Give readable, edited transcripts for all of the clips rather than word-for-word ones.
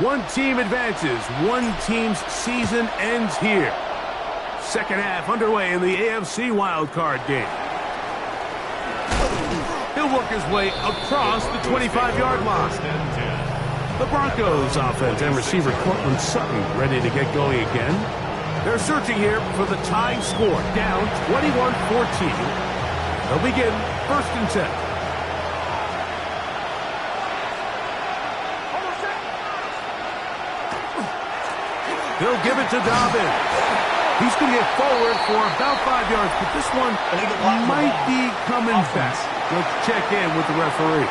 One team advances. One team's season ends here. Second half underway in the AFC Wildcard game. He'll work his way across the 25-yard line. The Broncos offense and receiver Cortland Sutton ready to get going again. They're searching here for the tying score. Down 21-14. They'll begin 1st and 10. He'll give it to Dobbins. He's going to get forward for about 5 yards, but this one might be coming back. Let's check in with the referee.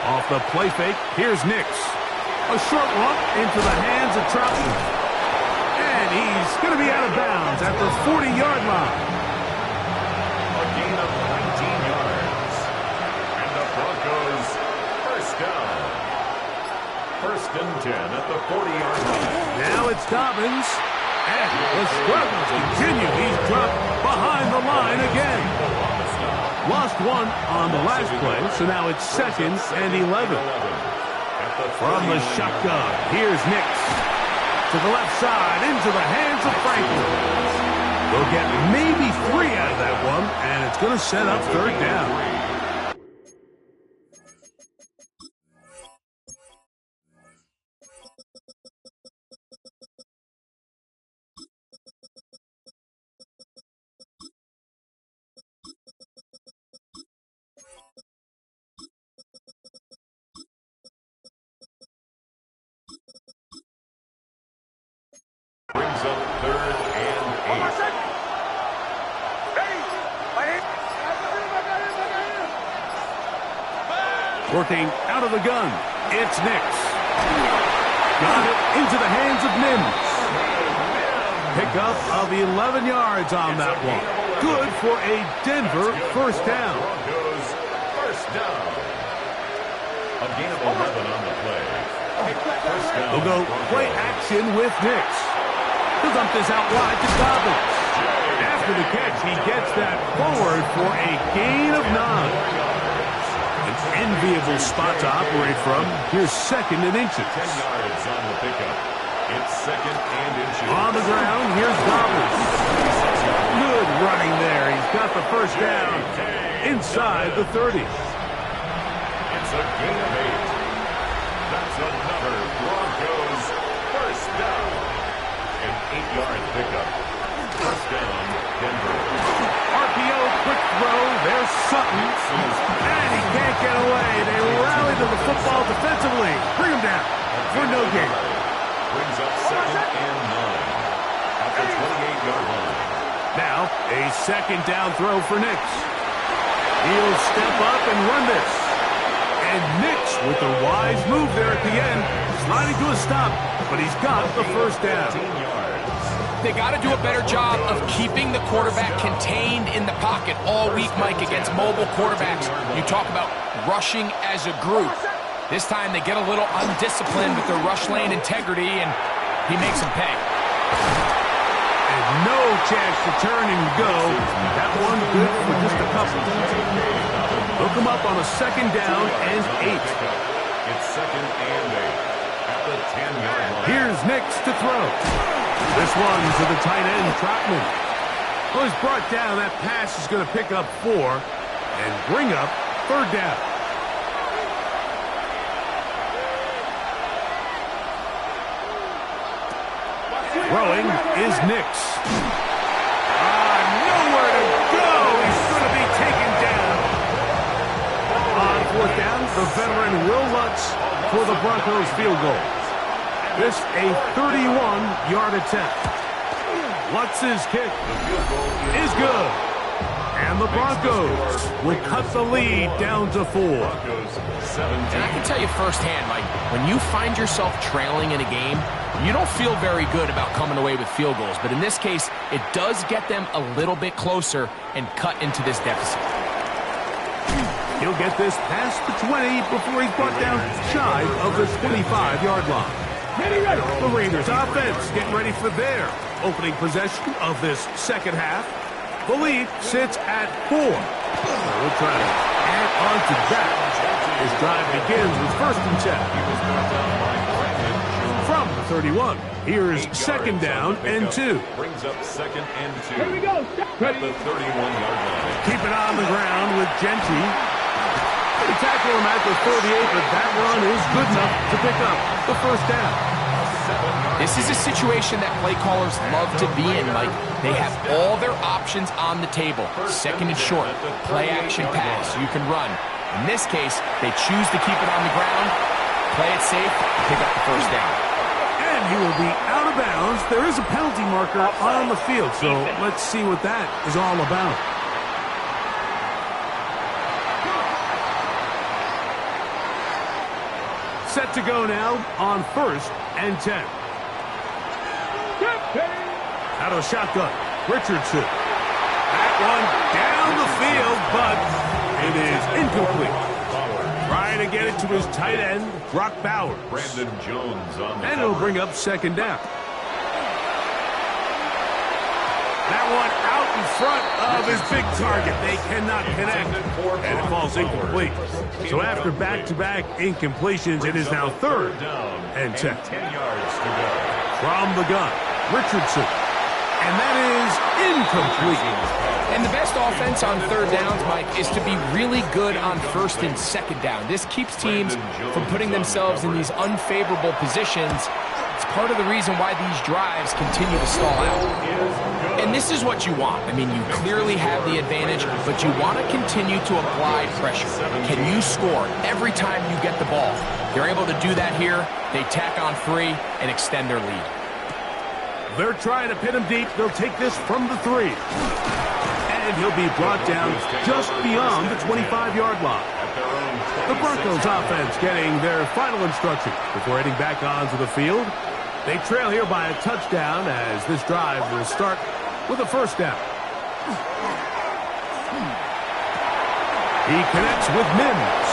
Off the play fake, here's Nix. A short one into the hands of Troutman. And he's going to be out of bounds at the 40-yard line. A gain of 19 yards. And the Broncos first down. 1st and 10 at the 40-yard line. Now it's Dobbins. And the struggles continue. He's dropped behind the line again. Lost one on the last play, so now it's 2nd and 11. From the shotgun, here's Nix. To the left side, into the hands of Franklin. They'll get maybe 3 out of that one, and it's going to set up 3rd down. Brings up 3rd and 8. Working out of the gun, it's Nix. Got it into the hands of Mims. Pickup of 11 yards on that one. Good for a Denver 1st down. Broncos first down. A gain of 11 on the play. First down. We'll go play action with Nix. He'll dump this out wide to Dobbins. After the catch, he gets that forward for a gain of 9. An enviable spot to operate from. Here's 2nd and inches. 10 yards on the pickup. It's 2nd and inches. On the ground, here's Dobbins. Good running there. He's got the 1st down inside the 30. It's a gain of 8. That's another Broncos first down. An 8-yard pickup. First down, Denver. RPO, quick throw. There's Sutton. And he can't get away. They rally to the football defensively. Bring him down for no gain. Brings up 2nd and 9 at the 28-yard line. Now, a 2nd down throw for Nix. He'll step up and run this. And Nix with the wise move there at the end. Sliding to a stop, but he's got the 1st down. 15 yards. They got to do a better job of keeping the quarterback contained in the pocket all week, Mike, against mobile quarterbacks. You talk about rushing as a group. This time they get a little undisciplined with their rush lane integrity, and he makes them pay. And no chance to turn and go. That one good for just a couple. Hook him up on a 2nd down and 8. It's 2nd and 8 at the 10-yard line. Here's Nix to throw. This one to the tight end, Troutman. Well, he's brought down. That pass is going to pick up 4 and bring up 3rd down. Throwing is Nix. Nowhere to go. He's going to be taken down. On 4th down, the veteran Will Lutz for the Broncos field goal. This a 31-yard attempt. Lutz's kick is good. And the Broncos will cut the lead down to 4. And I can tell you firsthand, Mike, when you find yourself trailing in a game, you don't feel very good about coming away with field goals. But in this case, it does get them a little bit closer and cut into this deficit. He'll get this past the 20 before he's brought down shy of the 25-yard line. The Raiders offense getting ready for their opening possession of this second half. The lead sits at 4. We'll try to add on to that. This drive begins with 1st and 10. From the 31, here's 2nd down and 2. Brings up 2nd and 2. Here we go. At the 31-yard line. Keep it on the ground with Genty. They tackle him at the 38, but that run is good enough to pick up the 1st down. This is a situation that play callers love to be in, Mike. They have all their options on the table. 2nd and short, play action pass, you can run. In this case, they choose to keep it on the ground, play it safe, pick up the 1st down. And he will be out of bounds. There is a penalty marker on the field, so let's see what that is all about. Set to go now on 1st and 10. Out of shotgun, Richardson. That one down the field, but it is incomplete. Trying to get it to his tight end, Brock Bowers. Brandon Jones on the And it'll bring up 2nd down. That one out in front of his big target. They cannot connect, and it falls incomplete. So after back-to-back incompletions, it is now 3rd and 10. 10 yards to go. From the gun, Richardson. And that is incomplete. And the best offense on 3rd downs, Mike, is to be really good on 1st and 2nd down. This keeps teams from putting themselves in these unfavorable positions. It's part of the reason why these drives continue to stall out. And this is what you want. I mean, you clearly have the advantage, but you want to continue to apply pressure. Can you score every time you get the ball? They're able to do that here. They tack on 3 and extend their lead. They're trying to pin him deep. They'll take this from the 3. And he'll be brought down just beyond the 25-yard line. The Broncos offense getting their final instruction before heading back onto the field. They trail here by a touchdown as this drive will start with a 1st down. He connects with Mims.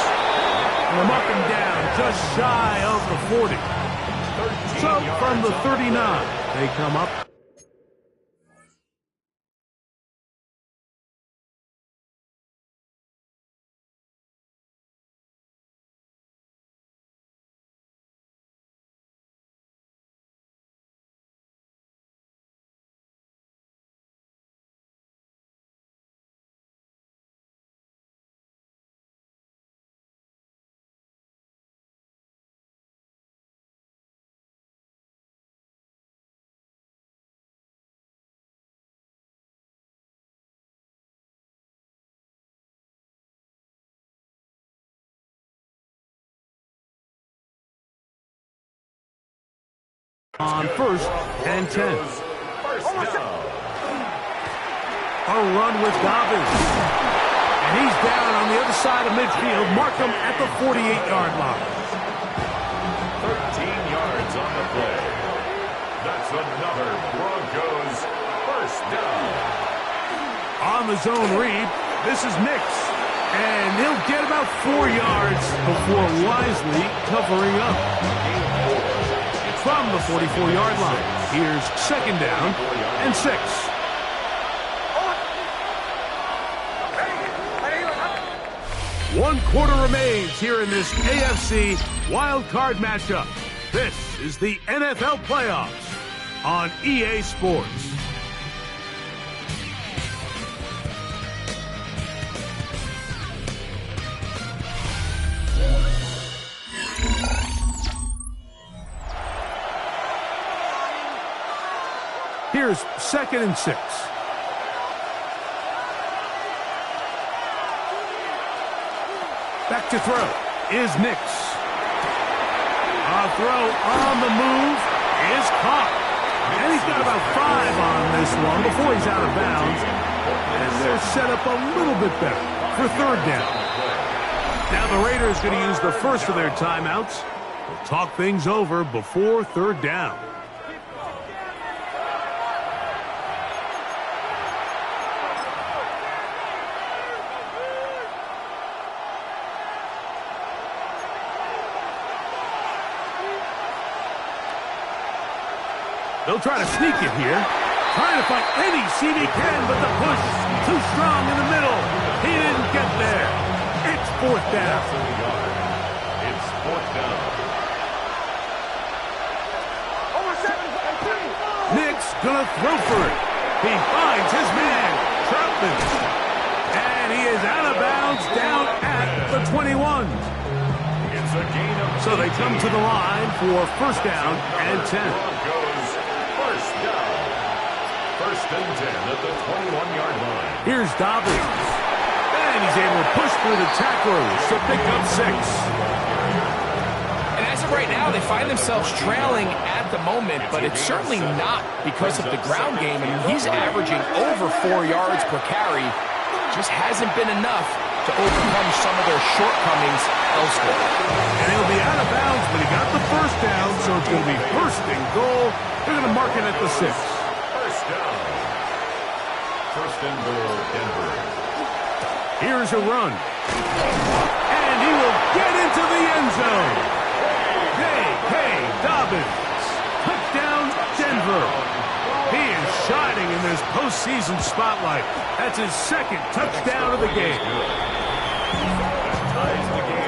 And up and down just shy of the 40. So from the 39, they come up. On 1st and 10. A run with Dobbins. And he's down on the other side of midfield. Mark him at the 48-yard line. 13 yards on the play. That's another Broncos 1st down. On the zone read, this is Nix. And he'll get about 4 yards before wisely covering up. From the 44-yard line, here's 2nd down and 6. One quarter remains here in this AFC Wildcard matchup. This is the NFL playoffs on EA Sports. Here's 2nd and 6. Back to throw is Nix. A throw on the move is caught. And he's got about 5 on this one before he's out of bounds. And they're set up a little bit better for third down. Now the Raiders going to use the first of their timeouts to talk things over before third down. They'll try to sneak it here. Trying to find any seam he can, but the push too strong in the middle. He didn't get there. It's fourth down. It's fourth down. Nick's gonna throw for it. He finds his man, Troutman. And he is out of bounds down at the 21. It's a gain of So they come to the line for first down and 10. First down. First and 10 at the 21-yard line. Here's Dobbins. And he's able to push through the tacklers to pick up 6. And as of right now, they find themselves trailing at the moment, but it's certainly not because of the ground game. I mean, he's averaging over 4 yards per carry. Just hasn't been enough to overcome some of their shortcomings elsewhere. And he'll be out of bounds, but he got the first down, so it's going to be first and goal. They're going to mark it at the 6. First down. First and goal, Denver. Here's a run. And he will get into the end zone. J.K. Dobbins. Touchdown, Denver. He is shining in this postseason spotlight. That's his second touchdown of the game.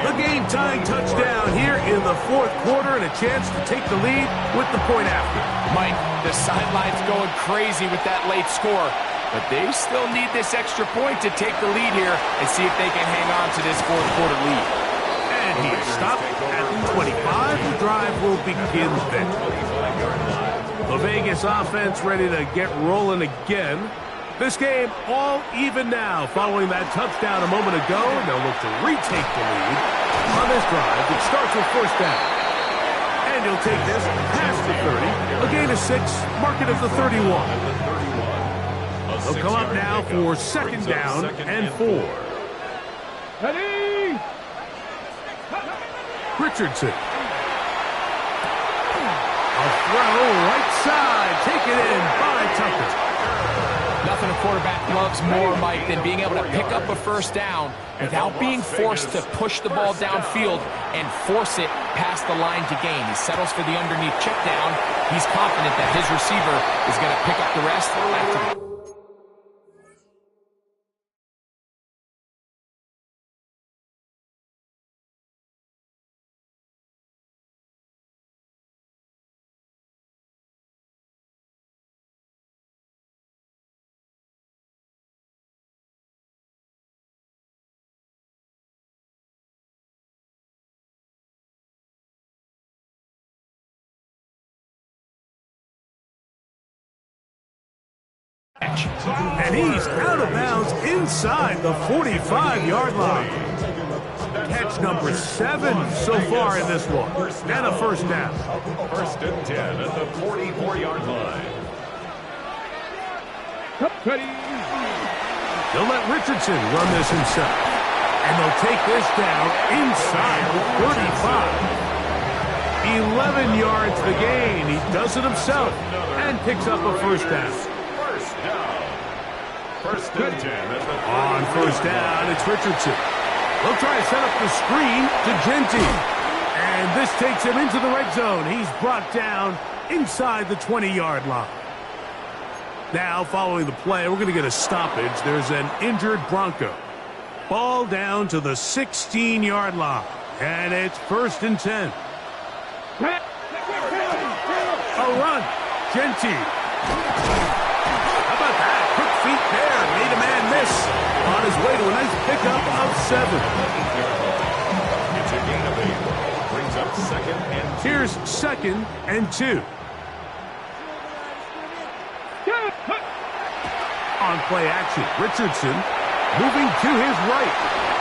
The game-tying touchdown here in the fourth quarter and a chance to take the lead with the point after. Mike, the sideline's going crazy with that late score, but they still need this extra point to take the lead here and see if they can hang on to this fourth quarter lead. And he is stopped at the 25. The drive will begin then. The Vegas offense ready to get rolling again. This game all even now following that touchdown a moment ago. And they'll look to retake the lead on this drive. It starts with first down. And he'll take this past the 30. A gain of 6. Mark it at the 31. They'll come up now for second down and 4. Ready? Richardson. A throw right side. Taken in by Tucker. Nothing a quarterback loves more, Mike, than being able to pick up a first down without being forced to push the ball downfield and force it past the line to gain. He settles for the underneath check down. He's confident that his receiver is going to pick up the rest after. And he's out of bounds inside the 45-yard line. Catch number 7 so far in this one. And a first down. First and 10 at the 44-yard line. Ready? They'll let Richardson run this himself. And they'll take this down inside the 35. 11 yards the gain. He does it himself and picks up a first down. First and 10 at the On first down, it's Richardson. They'll try to set up the screen to Genty. And this takes him into the red zone. He's brought down inside the 20-yard line. Now, following the play, we're going to get a stoppage. There's an injured Bronco. Ball down to the 16-yard line. And it's first and 10. A run. Genty. How about that? Quick feet there. Made a man miss. On his way to a nice pickup of 7. It's a gain of 8. Brings up second and 2. Here's second and 2. On play action, Richardson moving to his right.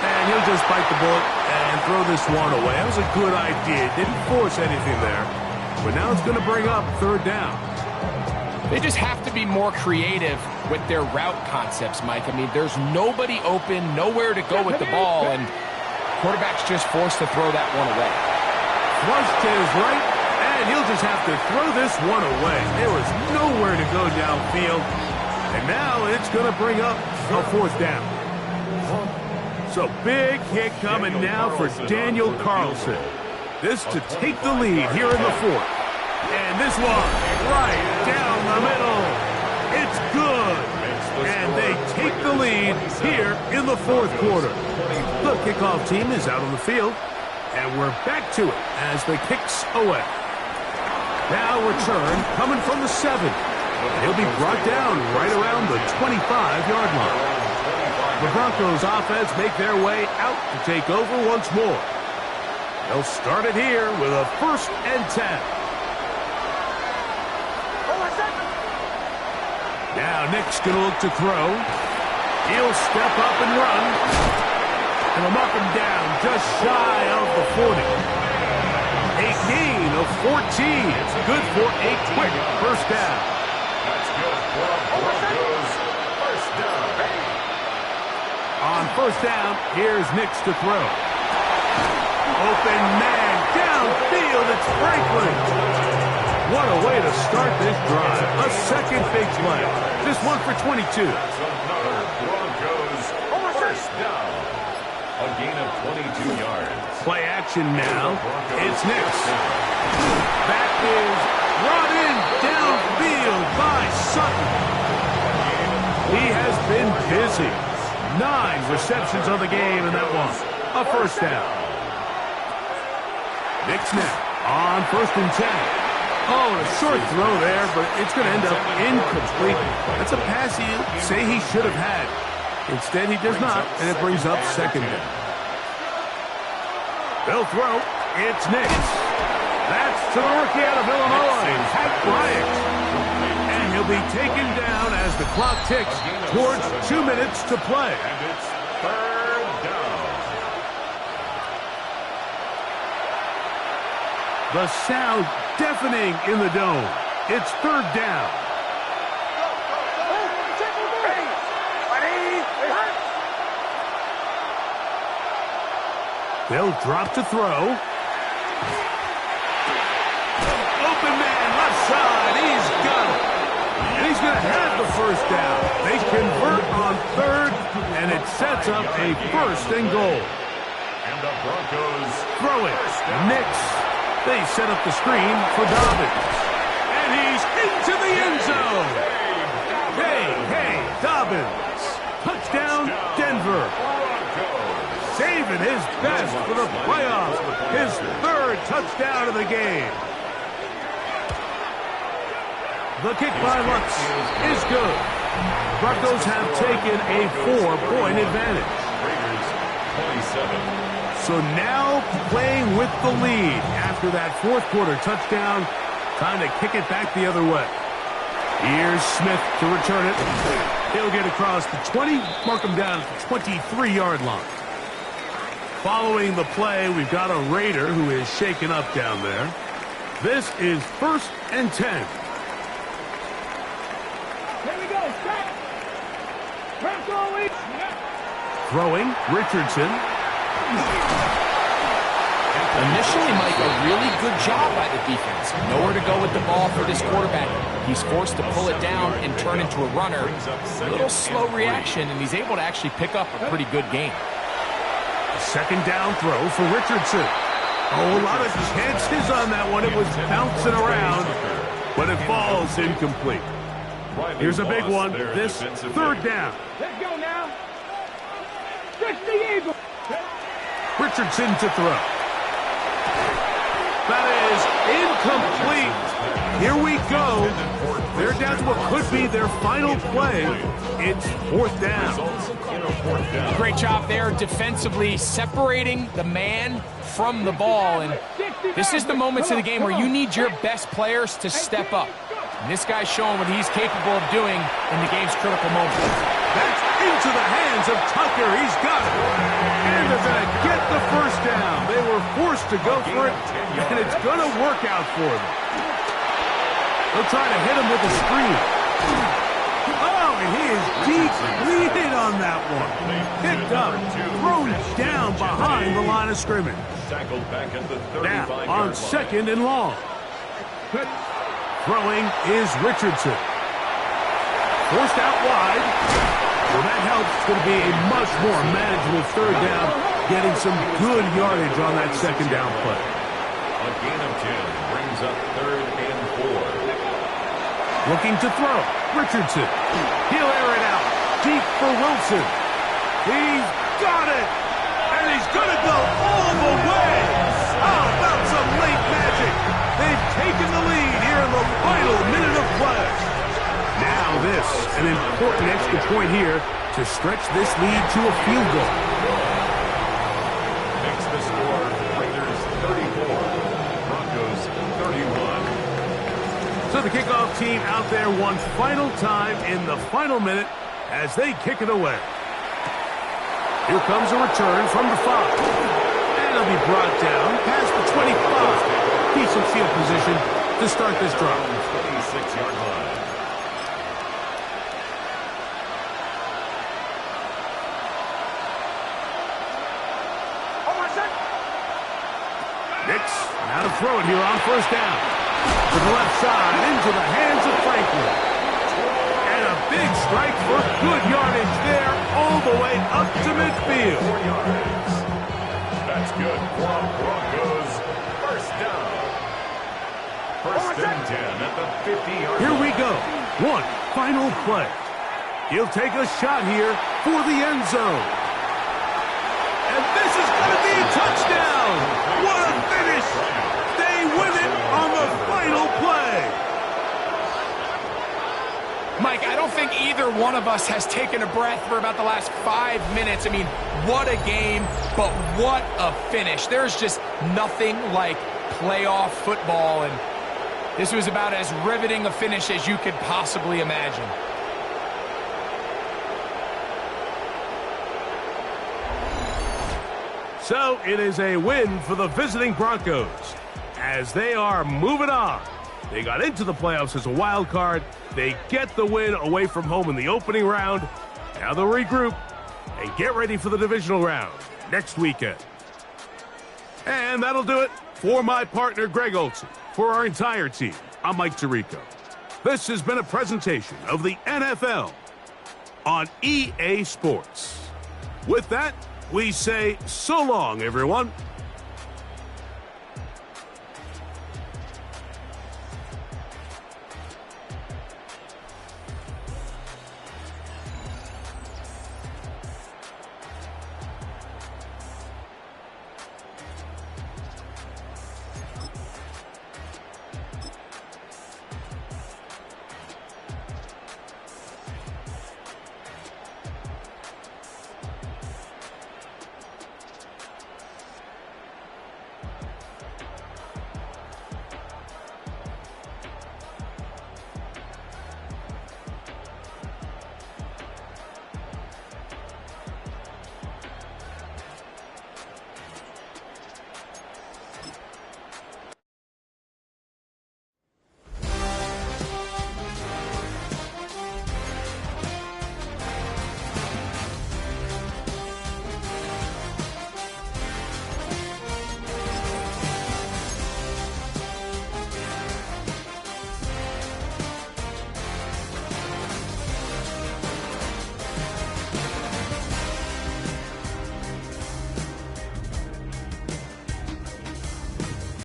And he'll just bite the bullet and throw this one away. That was a good idea. Didn't force anything there. But now it's going to bring up third down. They just have to be more creative with their route concepts, Mike. I mean, there's nobody open, nowhere to go with the ball, and quarterback's just forced to throw that one away. Flush to his right, and he'll just have to throw this one away. There was nowhere to go downfield, and now it's going to bring up a 4th down. So big hit coming now for Daniel Carlson. This to take the lead here in the 4th. And this one, right down the middle. It's good. And they take the lead here in the 4th quarter. The kickoff team is out on the field. And we're back to it as the kick's away. Now return coming from the 7. He'll be brought down right around the 25-yard line. The Broncos offense make their way out to take over once more. They'll start it here with a 1st and 10. Now Nick's going to look to throw. He'll step up and run. And they'll knock him down just shy of the 40. A gain of 14. It's good for a quick 1st down. That's good for a Broncos 1st down. On 1st down, here's Nick's to throw. Open man downfield. It's Franklin. What a way to start this drive. A 2nd big play. This one for 22. That's another Broncos 1st down. A gain of 22 yards. Play action now. It's Nick's. That is brought in downfield by Sutton. He has been busy. 9 receptions of the game in that one. A 1st down. Nick's now on 1st and 10. Oh, a short throw there, but it's going to end up incomplete. That's a pass you say he should have had. Instead, he does not, and it brings up 2nd down. They'll throw. It's Nick's. That's to the rookie out of Illinois, Pat Bryant. And he'll be taken down as the clock ticks towards 2 minutes to play. And it's 3rd down. The sound deafening in the dome. It's 3rd down. They'll drop to throw. Open man, left side. He's got it. And he's going to have the 1st down. They convert on 3rd, and it sets up a 1st and goal. And the Broncos throw it. Nick's. They set up the screen for Dobbins. And he's into the end zone. Hey, Dobbins. Touchdown, Denver. Saving his best for the playoffs. His 3rd touchdown of the game. The kick by Lutz is good. Broncos have taken a 4-point advantage. Raiders 27. So now playing with the lead after that 4th quarter touchdown. Time to kick it back the other way. Here's Smith to return it. He'll get across the 20, mark him down at the 23-yard line. Following the play, we've got a Raider who is shaken up down there. This is 1st and 10. Here we go. Stop. Throwing, Richardson. Initially, Mike, a really good job by the defense. Nowhere to go with the ball for this quarterback. He's forced to pull it down and turn into a runner. A little slow reaction, and he's able to actually pick up a pretty good game. A 2nd down throw for Richardson. Oh, a lot of chances on that one. It was bouncing around, but it falls incomplete. Here's a big one. This 3rd down. Let's go now. Stretch the eagle. Richardson to throw. That is incomplete. Here we go. They're down to what could be their final play. It's 4th down. Great job there defensively separating the man from the ball. And this is the moments of the game where you need your best players to step up. And this guy's showing what he's capable of doing in the game's critical moments. That's into the hands of Tucker. He's got it. And they're going to get the 1st down. They were forced to go for it, and it's going to work out for them. He'll try to hit him with a screen. Oh, and he is depleted on that one. Picked up, thrown down behind the line of scrimmage. Tackled back at the 35-yard Now on line. second and long. Throwing is Richardson. Forced out wide. Well, that helps. It's going to be a much more manageable third down, getting some good yardage on that second down play. A gain of 10 brings up 3rd and 4. Looking to throw. Richardson. He'll air it out. Deep for Wilson. He's got it. And he's going to go all the way. How about some late magic? They've taken the lead here in the final minute of play. Now this, an important extra point here to stretch this lead to a field goal. Makes the score Raiders 34, Broncos 31. So the kickoff team out there one final time in the final minute as they kick it away. Here comes a return from the 5. And it'll be brought down past the 25. Decent field position to start this drive. 26-yard line. Nix, now to throw it here on first down. To the left side, into the hands of Franklin. And a big strike for good yardage there, all the way up to midfield. 4 yards. That's good for Broncos. First down. First and 10 at the 50-yard line. Here we go. One final play. He'll take a shot here for the end zone. And this is going to be a touchdown. What a finish. They win it on the final play. Mike, I don't think either one of us has taken a breath for about the last 5 minutes. I mean, what a game, but what a finish. There's just nothing like playoff football, and this was about as riveting a finish as you could possibly imagine. So it is a win for the visiting Broncos as they are moving on. They got into the playoffs as a wild card. They get the win away from home in the opening round. Now they'll regroup and get ready for the divisional round next weekend. And that'll do it for my partner, Greg Olson. For our entire team, I'm Mike Tirico. This has been a presentation of the NFL on EA Sports. With that, we say so long, everyone.